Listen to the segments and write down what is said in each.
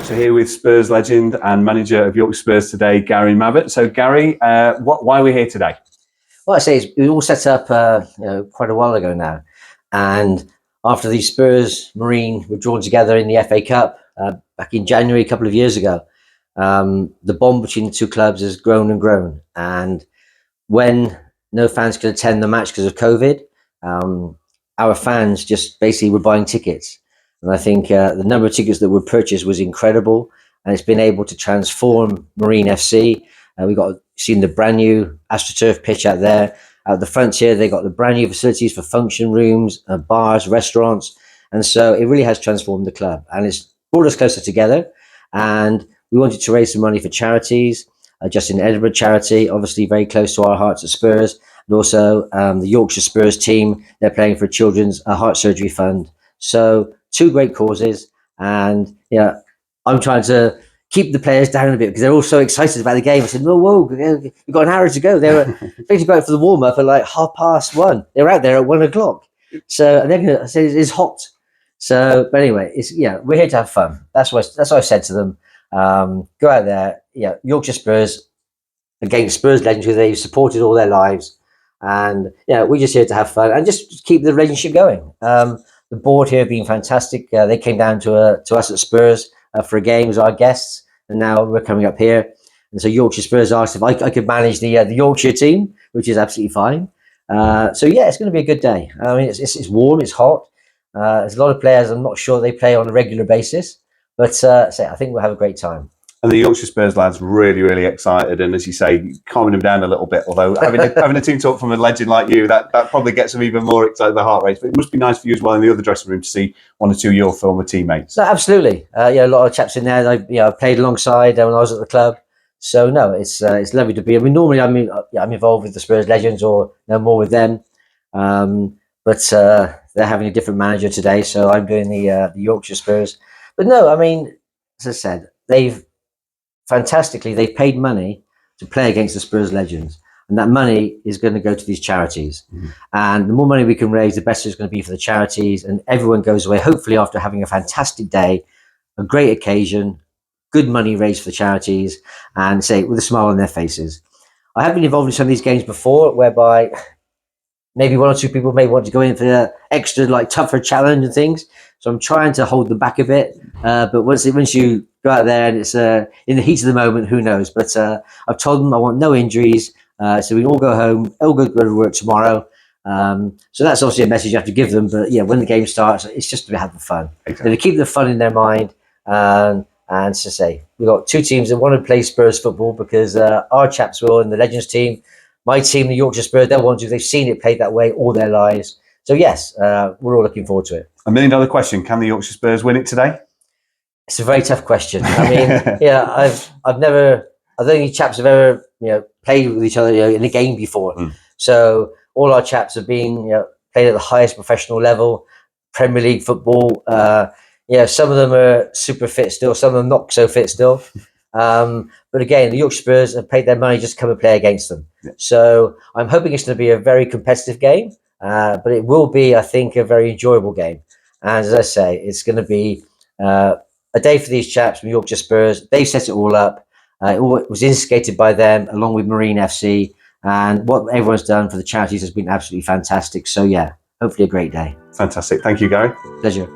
So here with Spurs legend and manager of Yorkshire Spurs today, Gary Mabbott. So Gary, why are we here today? Well, I say it was all set up quite a while ago now, and after the Spurs Marine were drawn together in the FA Cup back in January a couple of years ago, the bond between the two clubs has grown and grown. And when no fans could attend the match because of COVID, our fans just basically were buying tickets. And I think the number of tickets that were purchased was incredible, and it's been able to transform Marine FC. We got seen the brand new AstroTurf pitch out there. Out the front here, they got the brand new facilities for function rooms, bars, restaurants, and so it really has transformed the club, and it's brought us closer together. And we wanted to raise some money for charities. Justin Edinburgh charity, obviously very close to our hearts at Spurs, and also the Yorkshire Spurs team. They're playing for a children's heart surgery fund. So two great causes, and I'm trying to keep the players down a bit because they're all so excited about the game. I said, whoa, we've got an hour to go. They were basically going for the warm up at like 1:30. They were out there at 1 o'clock. So and they're I said it's hot. So, but anyway, we're here to have fun. That's what I said to them. Go out there, Yorkshire Spurs against Spurs Legends, who they've supported all their lives, and we're just here to have fun and just keep the relationship going. The board here have been fantastic. They came down to us at Spurs for a game as our guests, and now we're coming up here. And so Yorkshire Spurs asked if I could manage the Yorkshire team, which is absolutely fine. So it's going to be a good day. I mean, it's warm, it's hot. There's a lot of players. I'm not sure they play on a regular basis, but I think we'll have a great time. And the Yorkshire Spurs lads really, really excited, and as you say, calming them down a little bit. Although having a team talk from a legend like you, that probably gets them even more excited. The heart race, but it must be nice for you as well in the other dressing room to see one or two of your former teammates. No, absolutely. A lot of chaps in there that I played alongside when I was at the club. So no, it's lovely to be. I mean, normally I'm involved with the Spurs Legends or more with them, but they're having a different manager today, so I'm doing the Yorkshire Spurs. But no, I mean, as I said, they've paid money to play against the Spurs Legends, and that money is going to go to these charities. And the more money we can raise, the better it's going to be for the charities, and everyone goes away hopefully after having a fantastic day, a great occasion, good money raised for the charities, and with a smile on their faces. I have been involved in some of these games before whereby maybe one or two people may want to go in for the extra tougher challenge and things, so I'm trying to hold them back a bit, but once you go out there and it's in the heat of the moment, who knows? But I've told them I want no injuries, so we can all go home, all go to work tomorrow. So that's obviously a message you have to give them. But when the game starts, it's just to have the fun. Exactly. To keep the fun in their mind, and to say we've got two teams that want to play Spurs football because our chaps will, and the Legends team, my team, the Yorkshire Spurs, they'll want to. They've seen it played that way all their lives. So yes, we're all looking forward to it. $1 million question: can the Yorkshire Spurs win it today? It's a very tough question. I mean, I don't think chaps have ever played with each other in a game before. So all our chaps have been played at the highest professional level, Premier League football. Some of them are super fit still, some of them not so fit still. But again, the Yorkshire Spurs have paid their money just to come and play against them. So I'm hoping it's going to be a very competitive game, but it will be, I think, a very enjoyable game. And as I say, it's going to be a day for these chaps from Yorkshire Spurs. They've set it all up. It was instigated by them along with Marine FC, and what everyone's done for the charities has been absolutely fantastic. So hopefully a great day. Fantastic. Thank you, Gary. Pleasure.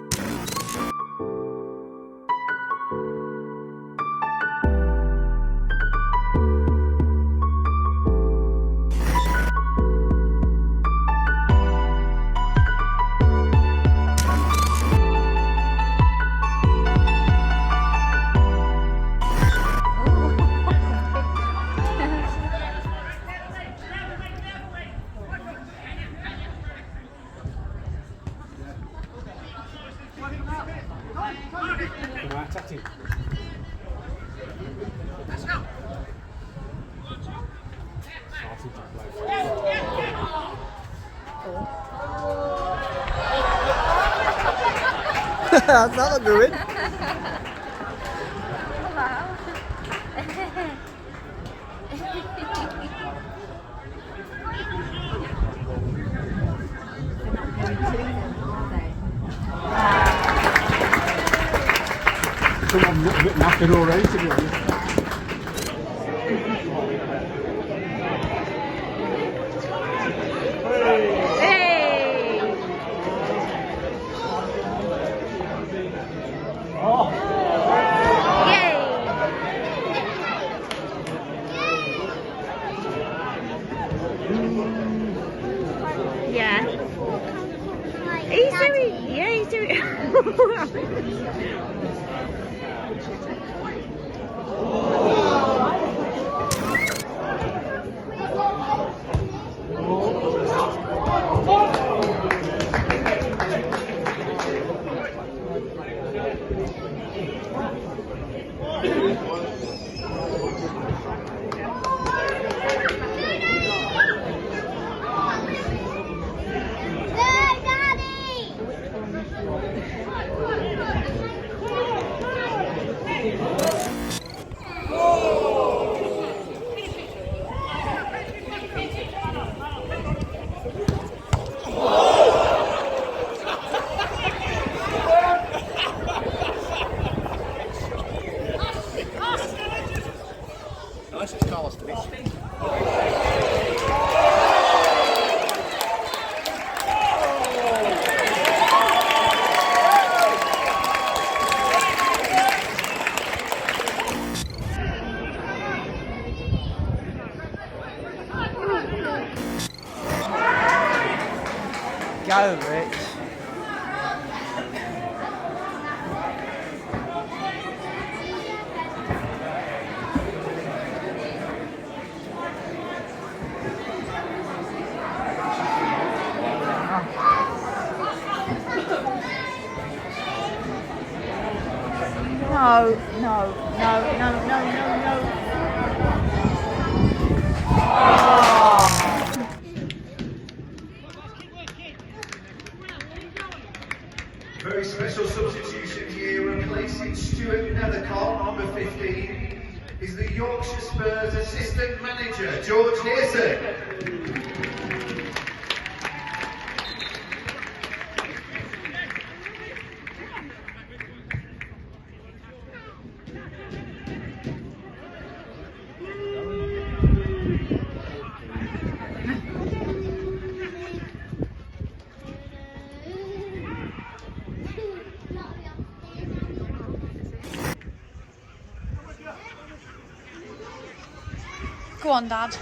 That's not good. Come on, a bit knackered already, to be honest. Yeah. He's doing. Yeah, he's doing. Go, Rich. No, no, no, no, no, no, no. Very special substitution here, replacing Stuart Nethercott, number 15, is the Yorkshire Spurs assistant manager, George Lacy. Go on, Dad.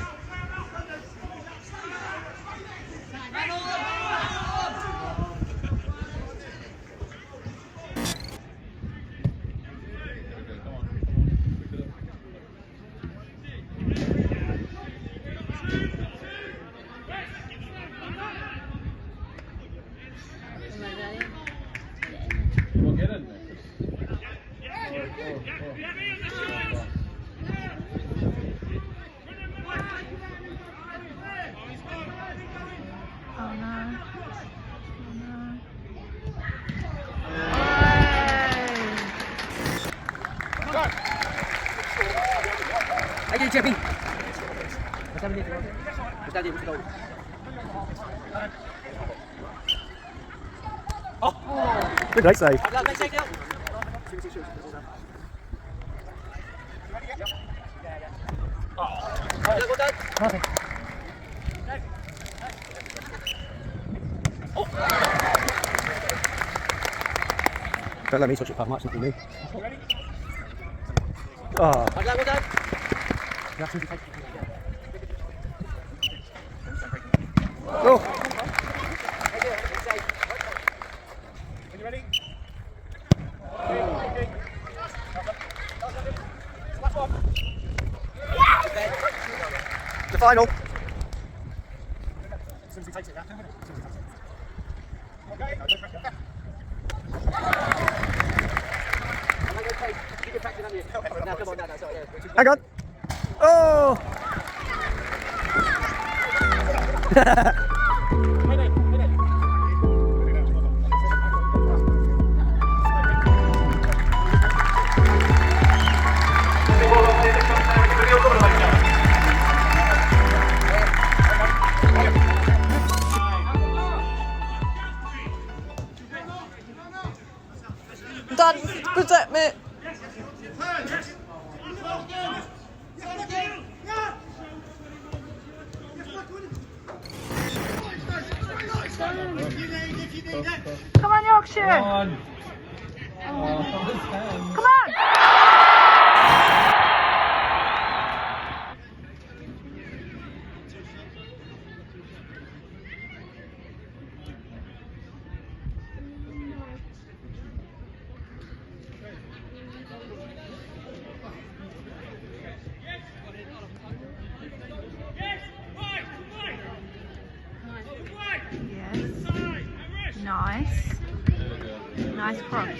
Oh no. Oh no. Hey, Jimmy. What's happening? What's that? What's going? Oh, good right side. Don't let me touch it that much, not me. Oh. Go. The final. Hang on. Oh! Dad, protect me. Come on, Yorkshire! Come on! Nice. Nice cross.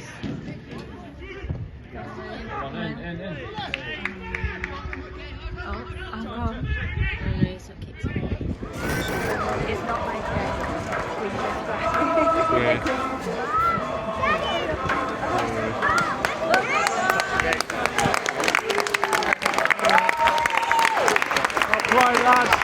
Oh. It's not like Right, lads.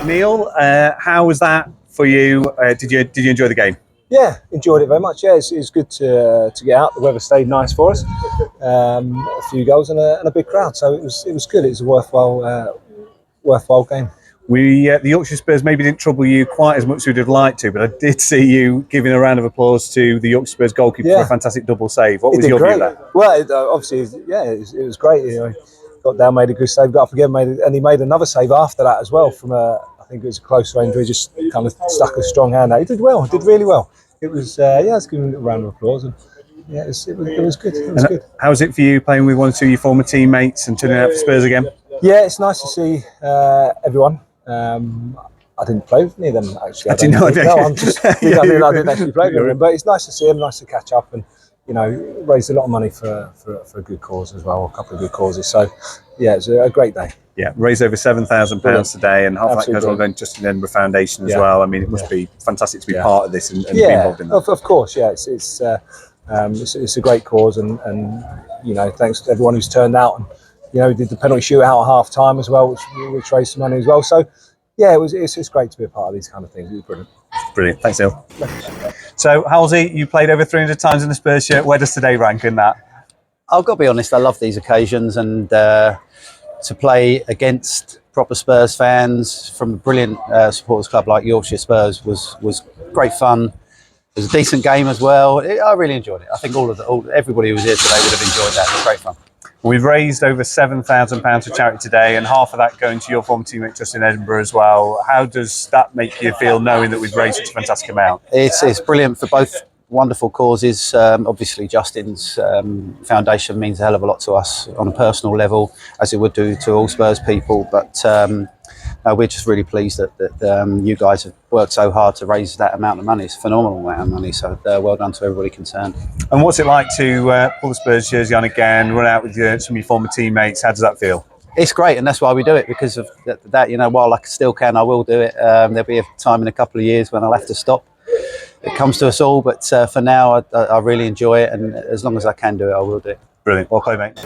Neil, how was that for you? Did you enjoy the game? Yeah, enjoyed it very much. Yeah, it's good to get out. The weather stayed nice for us. A few goals and a big crowd, so it was good. It was a worthwhile game. The Yorkshire Spurs maybe didn't trouble you quite as much as we'd have liked to, but I did see you giving a round of applause to the Yorkshire Spurs goalkeeper for a fantastic double save. What was your view of that? Well, obviously, it was great. You know, got down, made a good save, got up again, and he made another save after that as well from I think it was a close range where he just kind of stuck a strong hand out. He did well, did really well. It was let's give him a round of applause. And yeah, it was good. It was good. How was it for you playing with one or two of your former teammates and turning out for Spurs again? Yeah, it's nice to see everyone. I didn't play with any of them actually. I didn't actually play with them, but it's nice to see them. Nice to catch up and raised a lot of money for a good cause as well, a couple of good causes. So yeah, it was a great day. Yeah, raised over £7,000 today, and half of that goes on to Justin Edinburgh Foundation as well. I mean, it must be fantastic to be part of this and be involved in that. Of course, yeah, it's a great cause, and thanks to everyone who's turned out, and we did the penalty shootout at half time as well, which raised some money as well. So yeah, it's great to be a part of these kind of things. It was brilliant. Brilliant, thanks, Neil. So, Halsey, you played over 300 times in the Spurs shirt. Where does today rank in that? I've got to be honest, I love these occasions, and to play against proper Spurs fans from a brilliant supporters club like Yorkshire Spurs was great fun. It was a decent game as well. I really enjoyed it. I think everybody who was here today would have enjoyed that. It was great fun. We've raised over £7,000 for charity today, and half of that going to your former teammate Justin Edinburgh as well. How does that make you feel, knowing that we've raised such a fantastic amount? It's brilliant for both wonderful causes. Obviously, Justin's foundation means a hell of a lot to us on a personal level, as it would do to all Spurs people. But we're just really pleased that you guys have worked so hard to raise that amount of money. It's a phenomenal amount of money. So well done to everybody concerned. And what's it like to pull the Spurs jersey on again, run out with some of your former teammates? How does that feel? It's great, and that's why we do it, because of that. While I still can, I will do it. There'll be a time in a couple of years when I'll have to stop. It comes to us all, but for now, I really enjoy it, and as long as I can do it, I will do it. Brilliant. Well played, mate.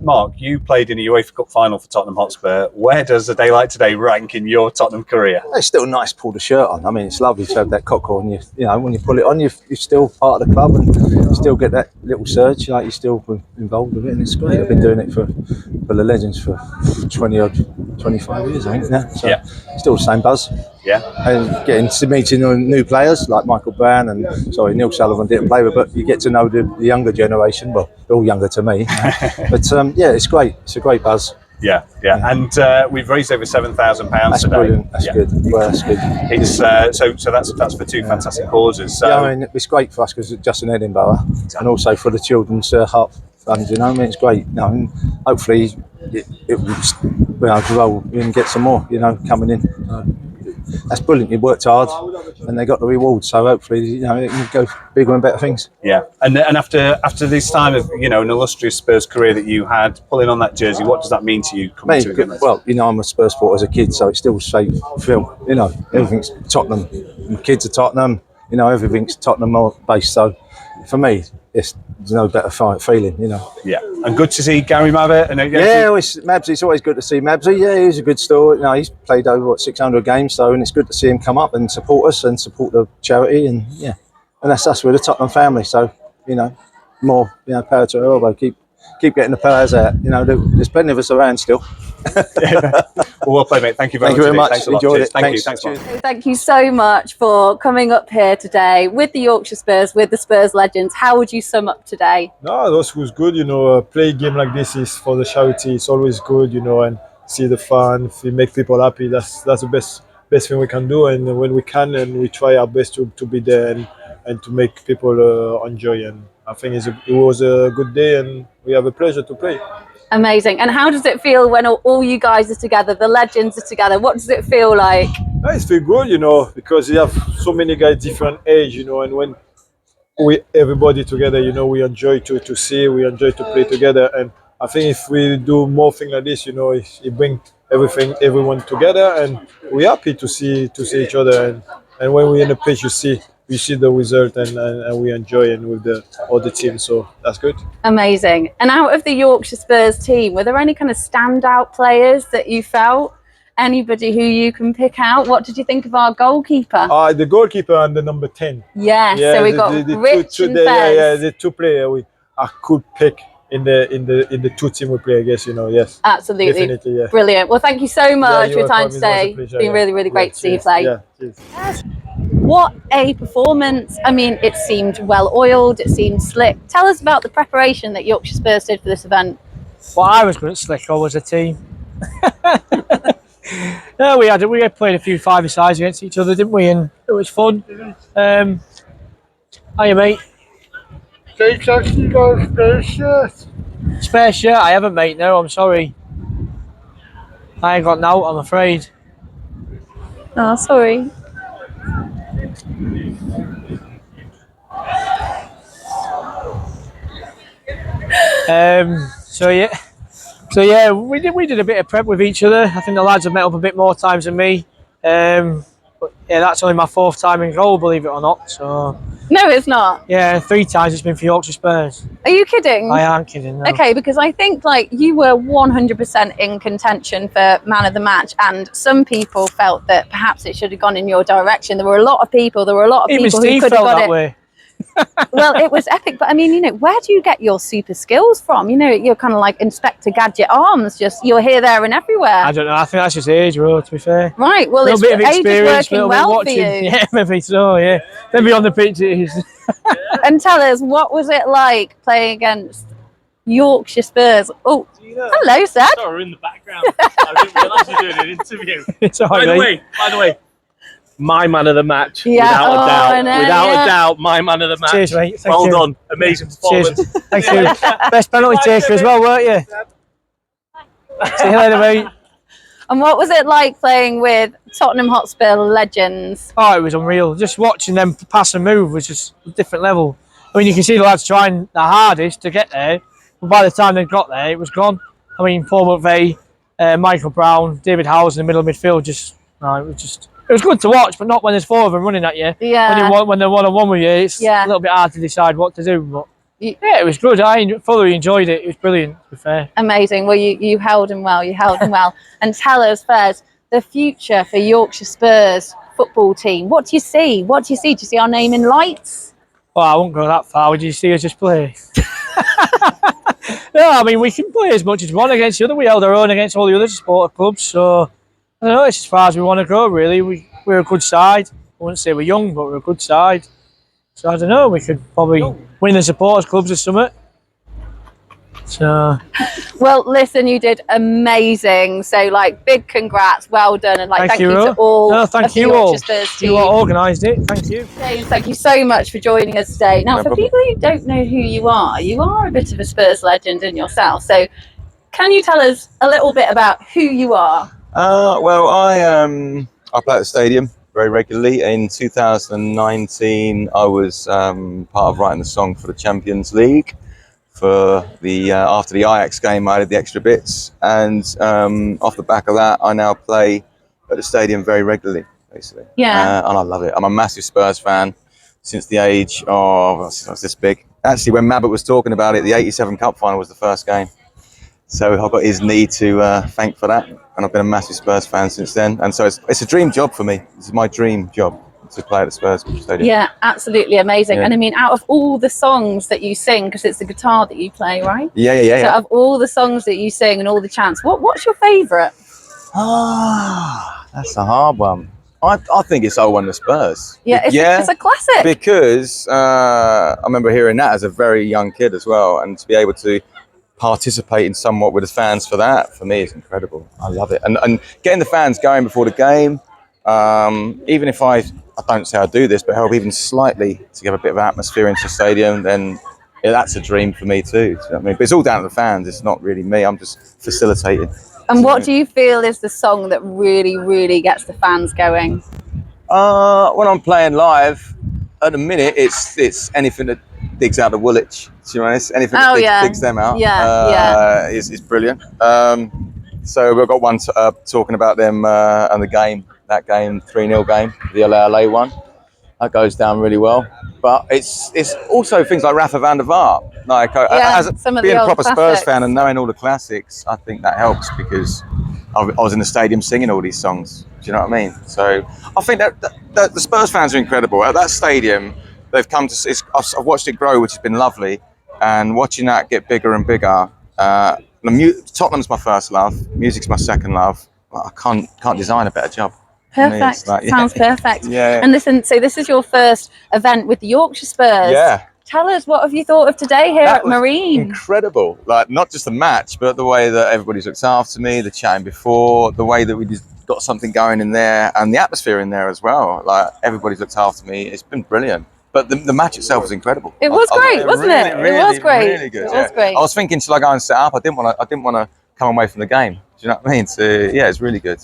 Mark, you played in a UEFA Cup final for Tottenham Hotspur. Where does a day like today rank in your Tottenham career? It's still nice to pull the shirt on. I mean, it's lovely to have that cockle, and when you pull it on, you're still part of the club, and you still get that little surge, you're still involved with it, and it's great. I've been doing it for the Legends for 25 years, I think now. So yeah. Still the same buzz. Yeah. And getting to meeting new players like Michael Brown and Neil Sullivan didn't play with, but you get to know the younger generation. Well, they're all younger to me, but it's great. It's a great buzz. Yeah. And we've raised over £7,000 that's today. Brilliant. That's good. Well, that's good. It's so that's for two fantastic causes. So. Yeah, I mean, it's great for us because Justin Edinburgh, and also for the children's heart fund. It's great. And hopefully it will grow and get some more. Coming in. That's brilliant. You worked hard, and they got the reward. So hopefully, it can go bigger and better things. Yeah, and after this time of an illustrious Spurs career that you had, pulling on that jersey, what does that mean to you? Well, I'm a Spurs supporter as a kid, so it's still safe. Everything's Tottenham. My kids are Tottenham. Everything's Tottenham based. So for me, it's there's no better feeling, you know. Yeah, and good to see Gary Mabbott. And Mabsy, it's always good to see Mabsy. Yeah, he's a good story. You know, he's played over 600 games, so and it's good to see him come up and support us and support the charity, and yeah, and that's us. We're the Tottenham family, so you know, more power to our elbow. Keep getting the players out. You know, there's plenty of us around still. Well played, mate. Thank you very much. Thanks a lot. Enjoyed it. Thank you. Thanks. Mark. Thank you so much for coming up here today with the Yorkshire Spurs, with the Spurs Legends. How would you sum up today? No, that was good. You know, play a game like this is for the charity. It's always good, you know, and see the fun. If we make people happy, that's the best thing we can do. And when we can, and we try our best to be there and to make people enjoy. And I think it was a good day, and we have a pleasure to play. Amazing. And how does it feel when all you guys are together, the legends are together? What does it feel like? It feels good, you know, because you have so many guys different age, you know, and when everybody together, you know, we enjoy to see, we enjoy to play together. And I think if we do more things like this, you know, it brings everyone together, and we're happy to see each other. And when we're in the pitch, you see the result, and we enjoy it with all the team, so that's good. Amazing. And out of the Yorkshire Spurs team, were there any kind of standout players that you felt? Anybody who you can pick out? What did you think of our goalkeeper? The goalkeeper and the number 10. Yes, so we got Rich and Fez. Yeah, the two players I could pick in the two team we play, I guess, you know. Yes, absolutely. Definitely, yeah. Brilliant. Well, thank you so much for your time today. It's been really, really great to see you play. Yeah, cheers. What a performance. I mean, it seemed well oiled, it seemed slick. Tell us about the preparation that Yorkshire Spurs did for this event. Well, I was good at slick, or was a team. No, we had played a few five-a-sides against each other, didn't we? And it was fun. Hiya, mate. Jake's actually got a spare shirt. Spare shirt? I haven't, mate. No, I'm sorry. I ain't got now, I'm afraid. Oh, sorry. So yeah, we did a bit of prep with each other. I think the lads have met up a bit more times than me. But yeah, that's only my 4th time in goal, believe it or not. So no, it's not. Yeah, 3 times it's been for Yorkshire Spurs. Are you kidding? I am kidding. No. Okay, because I think like you were 100% in contention for man of the match, and some people felt that perhaps it should have gone in your direction. There were a lot of people who could have got it. Way. Well, it was epic, but I mean, you know, where do you get your super skills from? You know, you're kind of like Inspector Gadget arms, just you're here, there, and everywhere. I don't know. I think that's just age, bro. To be fair, right? Well, it's bit of age experience, is working well for you. Yeah, maybe so. Yeah, maybe on the pitch it is. And tell us, what was it like playing against Yorkshire Spurs? Oh, hello, Seth. Sorry, we're in the background. I didn't realise you were doing an interview. It's all right, by the way, my man of the match, yeah, without a doubt. Without a doubt, my man of the match. Cheers, mate. Well done. Amazing performance. Cheers. Thank you. Best penalty taker as well, weren't you? See you later, mate. And what was it like playing with Tottenham Hotspur legends? Oh, it was unreal. Just watching them pass and move was just a different level. I mean, you can see the lads trying their hardest to get there, but by the time they got there, it was gone. I mean, Paul McVeigh, Michael Brown, David Howes in the middle of midfield, it was good to watch, but not when there's 4 of them running at you. Yeah. When they're one-on-one with you, it's a little bit hard to decide what to do. But yeah, it was good. I thoroughly enjoyed it. It was brilliant, to be fair. Amazing. Well, you held them well. You held them well. And tell us, Fez, the future for Yorkshire Spurs football team. What do you see? What do you see? Do you see our name in lights? Well, I won't go that far. Would you see us just play? No, I mean, we can play as much as one against the other. We held our own against all the other supporter clubs, so I don't know, it's as far as we want to go, really. We're a good side. I wouldn't say we're young, but we're a good side. So I don't know, we could probably win the supporters clubs or something. So, well, listen, you did amazing. So, like, big congrats, well done, and like, thank you to all. No, thank you all. You all organised it. Thank you. James, thank you so much for joining us today. Now, for people who don't know who you are a bit of a Spurs legend in yourself. So, can you tell us a little bit about who you are? Well, I play at the stadium very regularly. In 2019, I was part of writing the song for the Champions League. For the after the Ajax game, I added the extra bits, and off the back of that, I now play at the stadium very regularly, basically. Yeah. And I love it. I'm a massive Spurs fan since the age of, since I was this big. actually, when Mabbott was talking about it, the '87 Cup final was the first game. So I've got his knee to thank for that, and I've been a massive Spurs fan since then. And so it's a dream job for me. It's my dream job to play at the Spurs Stadium. Yeah, absolutely amazing. Yeah. And I mean, out of all the songs that you sing, because it's the guitar that you play, right? Yeah. So out of all the songs that you sing and all the chants, what's your favourite? Ah, that's a hard one. I think it's "Oh When the Spurs." Yeah, it's a classic. Because I remember hearing that as a very young kid as well, and to be able to participate in somewhat with the fans for that, for me, is incredible. I love it, and getting the fans going before the game, even if I don't say I do this, but help even slightly to give a bit of atmosphere into the stadium, then that's a dream for me too. Do you know what I mean? But it's all down to the fans. It's not really me. I'm just facilitating. And what do you feel is the song that really, really gets the fans going? When I'm playing live, at the minute, it's anything that digs out the Woolwich. To be honest, anything that digs them out, is brilliant. So we've got one talking about them and the game, that game, 3-0 game, the LA one. That goes down really well. But it's also things like Rafa van der Vaart. Like as being a proper Spurs fan and knowing all the classics, I think that helps because I was in the stadium singing all these songs. Do you know what I mean? So I think that the Spurs fans are incredible. At that stadium, they've come to. I've watched it grow, which has been lovely, and watching that get bigger and bigger. Tottenham's my first love. Music's my second love. I can't design a better job. Perfect. Like, Sounds perfect. Yeah. And listen, so this is your first event with the Yorkshire Spurs. Yeah. Tell us, what have you thought of today here at Marine? Incredible. Like, not just the match, but the way that everybody's looked after me, the chatting before, the way that we just got something going in there, and the atmosphere in there as well. Like, everybody's looked after me. It's been brilliant. But the match itself was incredible. It was great, wasn't it? It was great. Really good. It was great. I was thinking, shall I go and set up? I didn't want to come away from the game. Do you know what I mean? So yeah, it's really good.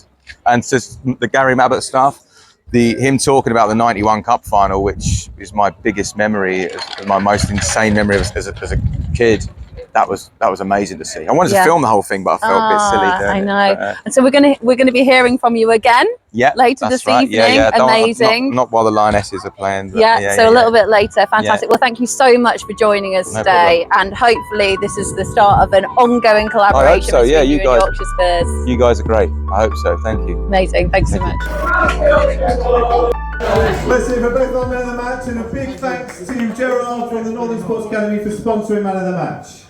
And just the Gary Mabbott stuff, him talking about the '91 Cup final, which is my biggest memory, my most insane memory as a kid. That was amazing to see. I wanted to film the whole thing, but I felt a bit silly doing I know. it. And so we're gonna be hearing from you again. Later this evening. Yeah. Amazing. Not while the Lionesses are playing. But A little bit later. Fantastic. Yeah. Well, thank you so much for joining us today, and hopefully this is the start of an ongoing collaboration. I hope so. Yeah, between you guys. and Yorkshire Spurs. You guys are great. I hope so. Thank you. Amazing. Thanks so much. Let's see for both on Man of the Match, and a big thanks to Gerard from the Northern Sports Academy for sponsoring Man of the Match.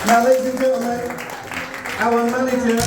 Now, ladies and gentlemen, our manager